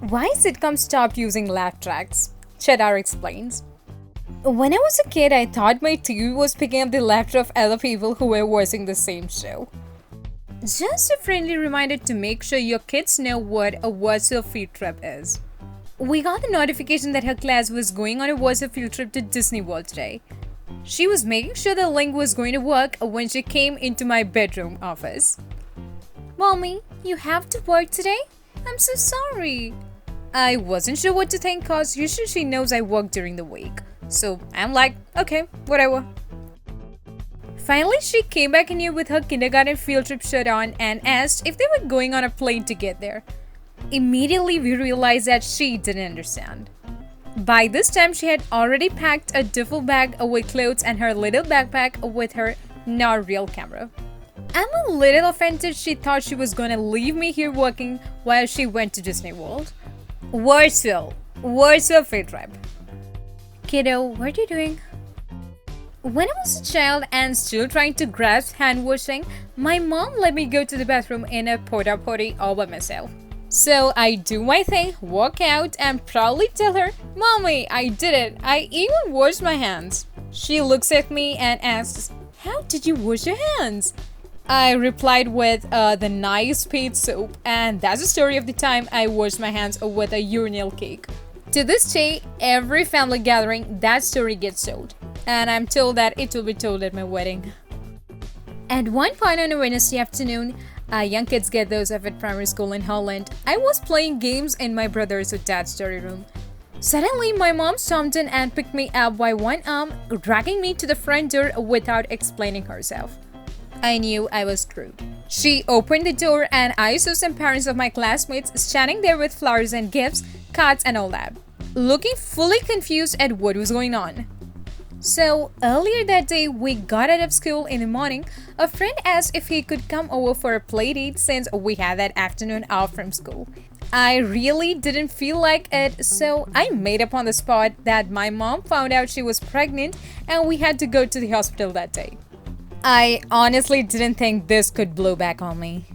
Why sitcoms stopped using laugh tracks? Cheddar explains. When I was a kid, I thought my TV was picking up the laughter of other people who were watching the same show. Just a friendly reminder to make sure your kids know what a virtual field trip is. We got the notification that her class was going on a virtual field trip to Disney World today. She was making sure the link was going to work when she came into my bedroom office. Mommy, you have to work today? I'm so sorry. I wasn't sure what to think cause usually she knows I work during the week. So I'm like, okay, whatever. Finally, she came back in here with her kindergarten field trip shirt on and asked if they were going on a plane to get there. Immediately, we realized that she didn't understand. By this time, she had already packed a duffel bag with clothes and her little backpack with her not real camera. I'm a little offended she thought she was gonna leave me here working while she went to Disney World. Virtual field trip. Kiddo, what are you doing? When I was a child and still trying to grasp hand washing, my mom let me go to the bathroom in a porta potty all by myself. So I do my thing, walk out, and proudly tell her, Mommy, I did it. I even washed my hands. She looks at me and asks, How did you wash your hands? I replied with the nice paid soap, and that's the story of the time I washed my hands with a urinal cake. To this day, every family gathering, that story gets told, and I'm told that it will be told at my wedding. At one point on a Wednesday afternoon, young kids get those of at primary school in Holland, I was playing games in my brother's or dad's story room. Suddenly, my mom stormed in and picked me up by one arm, dragging me to the front door without explaining herself. I knew I was screwed. She opened the door and I saw some parents of my classmates standing there with flowers and gifts, cards and all that, looking fully confused at what was going on. So, earlier that day, we got out of school in the morning. A friend asked if he could come over for a play date since we had that afternoon off from school. I really didn't feel like it, so I made up on the spot that my mom found out she was pregnant and we had to go to the hospital that day. I honestly didn't think this could blow back on me.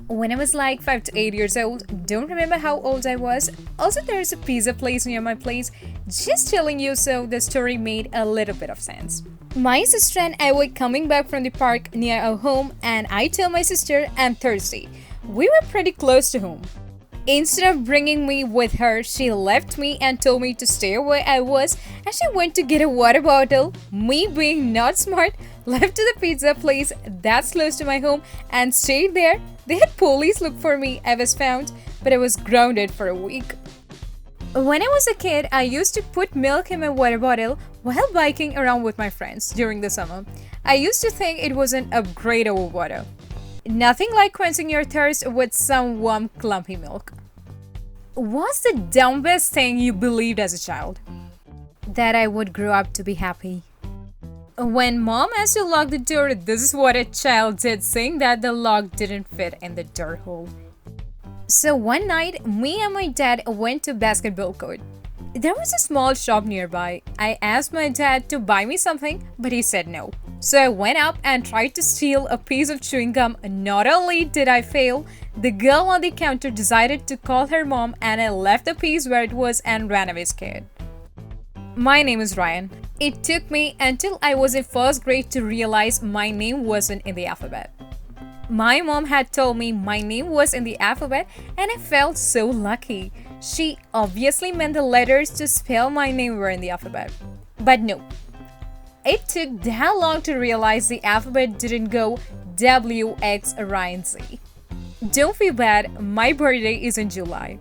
When I was like 5 to 8 years old, don't remember how old I was. Also, there's a pizza place near my place. Just telling you so the story made a little bit of sense. My sister and I were coming back from the park near our home and I told my sister I'm thirsty. We were pretty close to home. Instead of bringing me with her, she left me and told me to stay where I was and she went to get a water bottle. Me being not smart, left to the pizza place that's close to my home and stayed there. They had police look for me. I was found, but I was grounded for a week. When I was a kid, I used to put milk in my water bottle while biking around with my friends during the summer. I used to think it was an upgrade over water. Nothing like quenching your thirst with some warm, clumpy milk. What's the dumbest thing you believed as a child? That I would grow up to be happy. When mom asked to lock the door, this is what a child did, saying that the lock didn't fit in the door hole. So one night, me and my dad went to basketball court. There was a small shop nearby. I asked my dad to buy me something, but he said no. So I went up and tried to steal a piece of chewing gum. Not only did I fail, the girl on the counter decided to call her mom and I left the piece where it was and ran away scared. My name is Ryan. It took me until I was in first grade to realize my name wasn't in the alphabet. My mom had told me my name was in the alphabet and I felt so lucky. She obviously meant the letters to spell my name were in the alphabet. But no. It took that long to realize the alphabet didn't go W, X, Ryan, Z. Don't feel bad, my birthday is in July.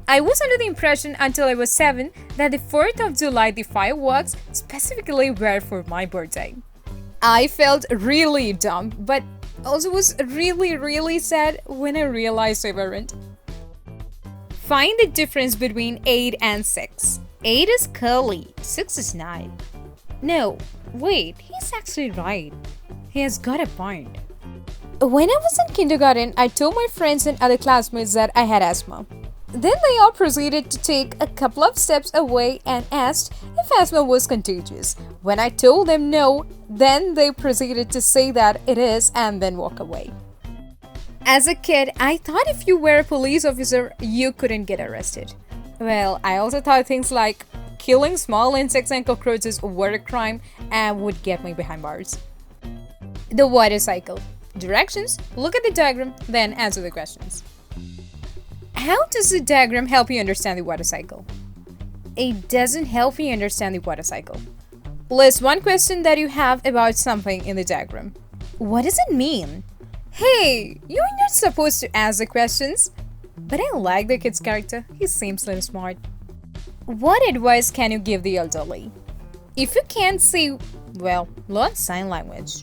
I was under the impression until I was 7 that the 4th of July the fireworks specifically were for my birthday. I felt really dumb, but also was really sad when I realized they weren't. Find the difference between 8 and 6. 8 is curly, 6 is not. No, wait, he's actually right. He has got a point. When I was in kindergarten, I told my friends and other classmates that I had asthma. Then they all proceeded to take a couple of steps away and asked if asthma was contagious. When I told them no, then they proceeded to say that it is and then walk away. As a kid, I thought if you were a police officer, you couldn't get arrested. Well, I also thought things like killing small insects and cockroaches were a crime and would get me behind bars. The water cycle. Directions: look at the diagram, then answer the questions. How does the diagram help you understand the water cycle? It doesn't help you understand the water cycle. List one question that you have about something in the diagram. What does it mean? Hey, you're not supposed to ask the questions. But I like the kid's character. He seems a little smart. What advice can you give the elderly? If you can't see, well, learn sign language.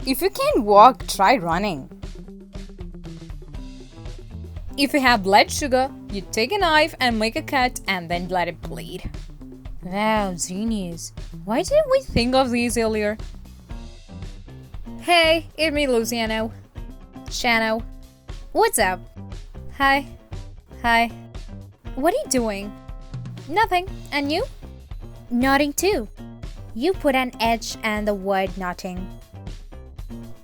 If you can't walk, try running. If you have blood sugar, you take a knife and make a cut and then let it bleed. Wow, genius. Why didn't we think of these earlier? Hey, it's me, Luciano. Shano. What's up? Hi. Hi. What are you doing? Nothing. And you? Nothing too. You put an H and the word nothing.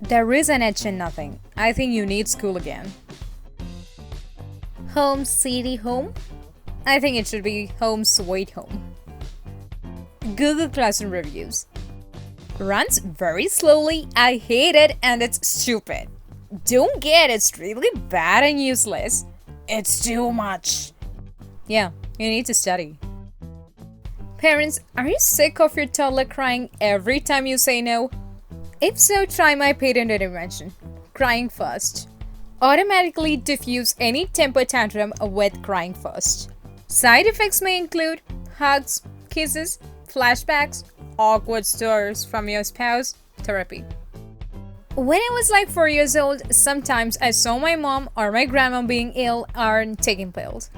There is an H in nothing. I think you need school again. Home, city, home? I think it should be home, sweet home. Google Classroom reviews. Runs very slowly, I hate it, and it's stupid. Don't get it, it's really bad and useless. It's too much. Yeah, you need to study. Parents, are you sick of your toddler crying every time you say no? If so, try my patent intervention. Crying first. Automatically diffuse any temper tantrum with crying first. Side effects may include hugs, kisses, flashbacks, awkward stares from your spouse, therapy. When I was like 4 years old, sometimes I saw my mom or my grandma being ill or taking pills.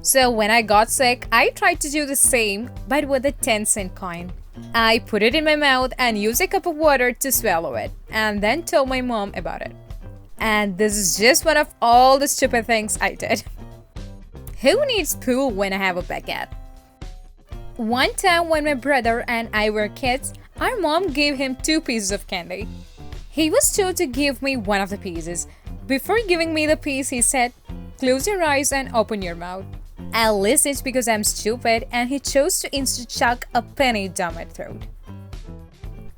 So when I got sick, I tried to do the same, but with a 10-cent coin. I put it in my mouth and used a cup of water to swallow it, and then told my mom about it. And this is just one of all the stupid things I did. Who needs pool when I have a baguette? One time when my brother and I were kids, our mom gave him 2 pieces of candy. He was told to give me one of the pieces. Before giving me the piece, he said, "Close your eyes and open your mouth." I listened because I'm stupid, and he chose to instead chuck a penny down my throat.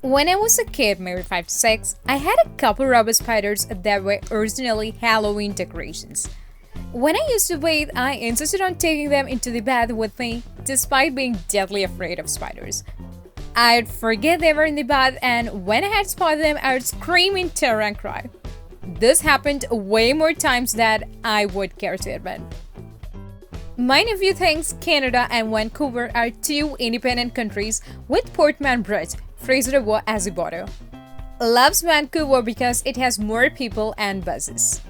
When I was a kid, maybe 5 to 6, I had a couple rubber spiders that were originally Halloween decorations. When I used to bathe, I insisted on taking them into the bath with me, despite being deadly afraid of spiders. I'd forget they were in the bath, and when I had spotted them, I'd scream in terror and cry. This happened way more times than I would care to admit. My nephew thinks Canada and Vancouver are 2 independent countries with Portman Bridge, Fraser as the border. Loves Vancouver because it has more people and buses.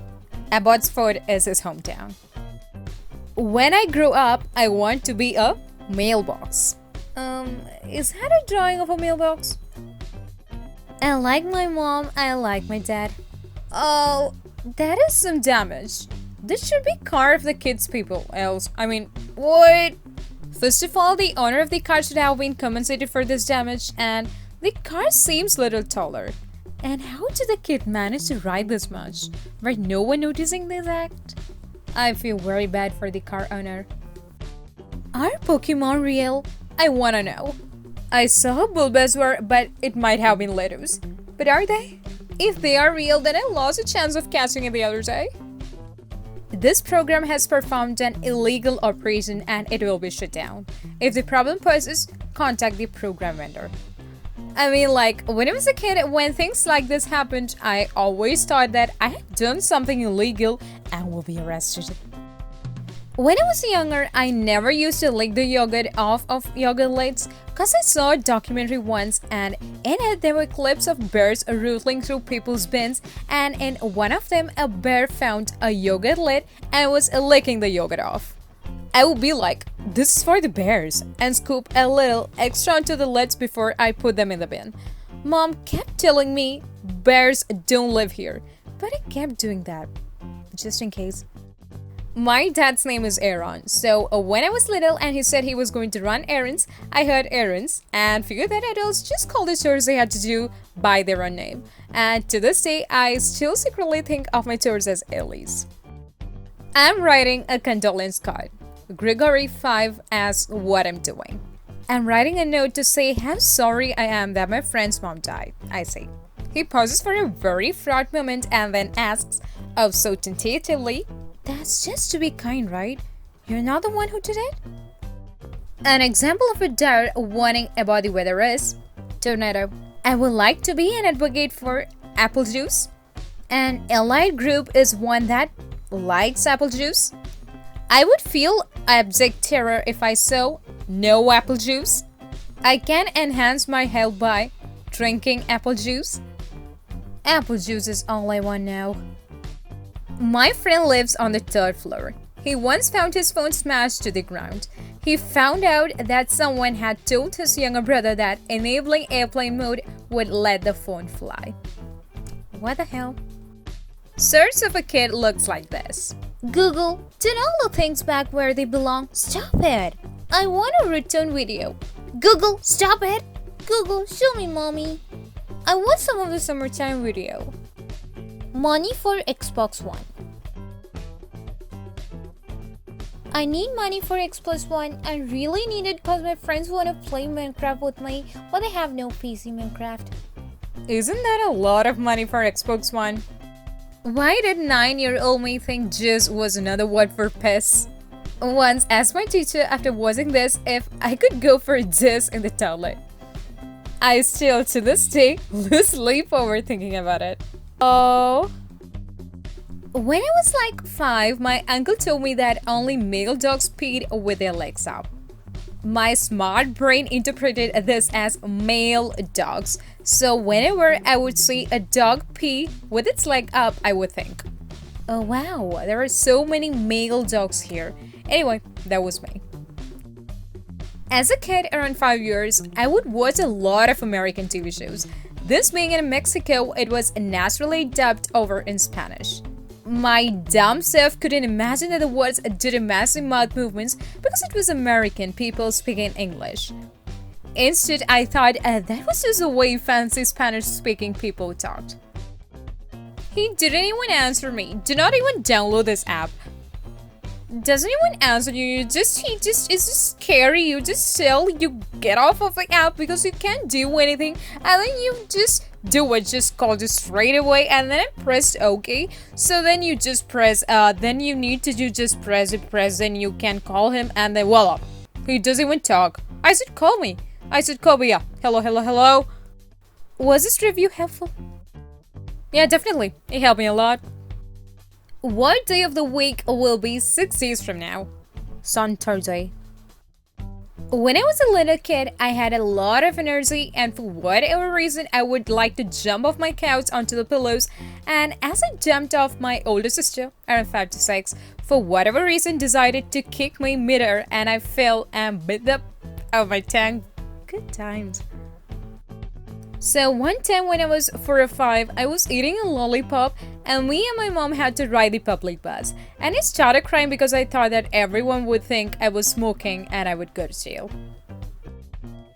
Abbotsford is his hometown. When I grow up, I want to be a mailbox. Is that a drawing of a mailbox? I like my mom, I like my dad. Oh, that is some damage. This should be car of the kids people, else, what? First of all, the owner of the car should have been compensated for this damage, and the car seems little taller. And how did the kid manage to ride this much? Were no one noticing this act? I feel very bad for the car owner. Are Pokemon real? I wanna know. I saw Bulbasaur, but it might have been Letos. But are they? If they are real, then I lost a chance of catching it the other day. This program has performed an illegal operation and it will be shut down. If the problem persists, contact the program vendor. When I was a kid, when things like this happened, I always thought that I had done something illegal and will be arrested. When I was younger, I never used to lick the yogurt off of yogurt lids because I saw a documentary once, and in it there were clips of bears rustling through people's bins, and in one of them a bear found a yogurt lid and was licking the yogurt off. I would be like, "This is for the bears," and scoop a little extra onto the lids before I put them in the bin. Mom kept telling me bears don't live here, but I kept doing that, just in case. My dad's name is Aaron, so when I was little and he said he was going to run errands, I heard errands and figured that adults just called the chores they had to do by their own name. And to this day, I still secretly think of my chores as Ellie's. I'm writing a condolence card. Gregory 5 asks what I'm doing. I'm writing a note to say how sorry I am that my friend's mom died, I say. He pauses for a very fraught moment and then asks, oh so tentatively, that's just to be kind, right? You're not the one who did it? An example of a doubt warning about the weather is tornado. I would like to be an advocate for apple juice. An allied group is one that likes apple juice. I would feel abject terror if I saw no apple juice. I can enhance my health by drinking apple juice. Apple juice is all I want now. My friend lives on the 3rd floor. He once found his phone smashed to the ground. He found out that someone had told his younger brother that enabling airplane mode would let the phone fly. What the hell? Search of a kid looks like this. Google, put all the things back where they belong. Stop it. I want a return video. Google, stop it. Google, show me mommy. I want some of the summertime video. Money for Xbox One. I need money for Xbox One. I really need it because my friends want to play Minecraft with me, but they have no PC Minecraft. Isn't that a lot of money for Xbox One? Why did 9-year-old me think jizz was another word for piss? Once asked my teacher after watching this if I could go for jizz in the toilet. I still, to this day, lose sleep over thinking about it. Oh. When I was like 5, my uncle told me that only male dogs peed with their legs up. My smart brain interpreted this as male dogs. So whenever I would see a dog pee with its leg up, I would think, oh wow, there are so many male dogs here. Anyway, that was me. As a kid, around 5 years, I would watch a lot of American TV shows. This being in Mexico, it was naturally dubbed over in Spanish. My dumb self couldn't imagine that the words did massive mouth movements because it was American people speaking English. Instead, I thought that was just the way fancy Spanish-speaking people talked. He didn't even answer me. Do not even download this app. Does anyone answer you? It's just scary. You just tell you get off of the app because you can't do anything, and then you just do it. Just call you straight away, and then I pressed OK. So then you just press. Then you need to do just press. Then you can call him, and then voila, he doesn't even talk. I said call me. I said call me. Yeah. Hello. Was this review helpful? Yeah, definitely. It helped me a lot. What day of the week will be 6 days from now? Saturday. When I was a little kid, I had a lot of energy, and for whatever reason, I would like to jump off my couch onto the pillows. And as I jumped off, my older sister, around 5 to 6, for whatever reason, decided to kick me mid-air, and I fell and bit the of my tongue. Good times. So one time when I was 4 or 5, I was eating a lollipop and me and my mom had to ride the public bus. And I started crying because I thought that everyone would think I was smoking and I would go to jail.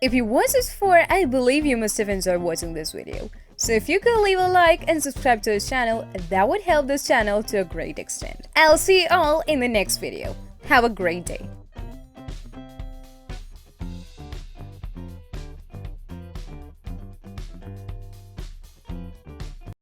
If you watched this far, I believe you must have enjoyed watching this video. So if you could leave a like and subscribe to this channel, that would help this channel to a great extent. I'll see you all in the next video. Have a great day.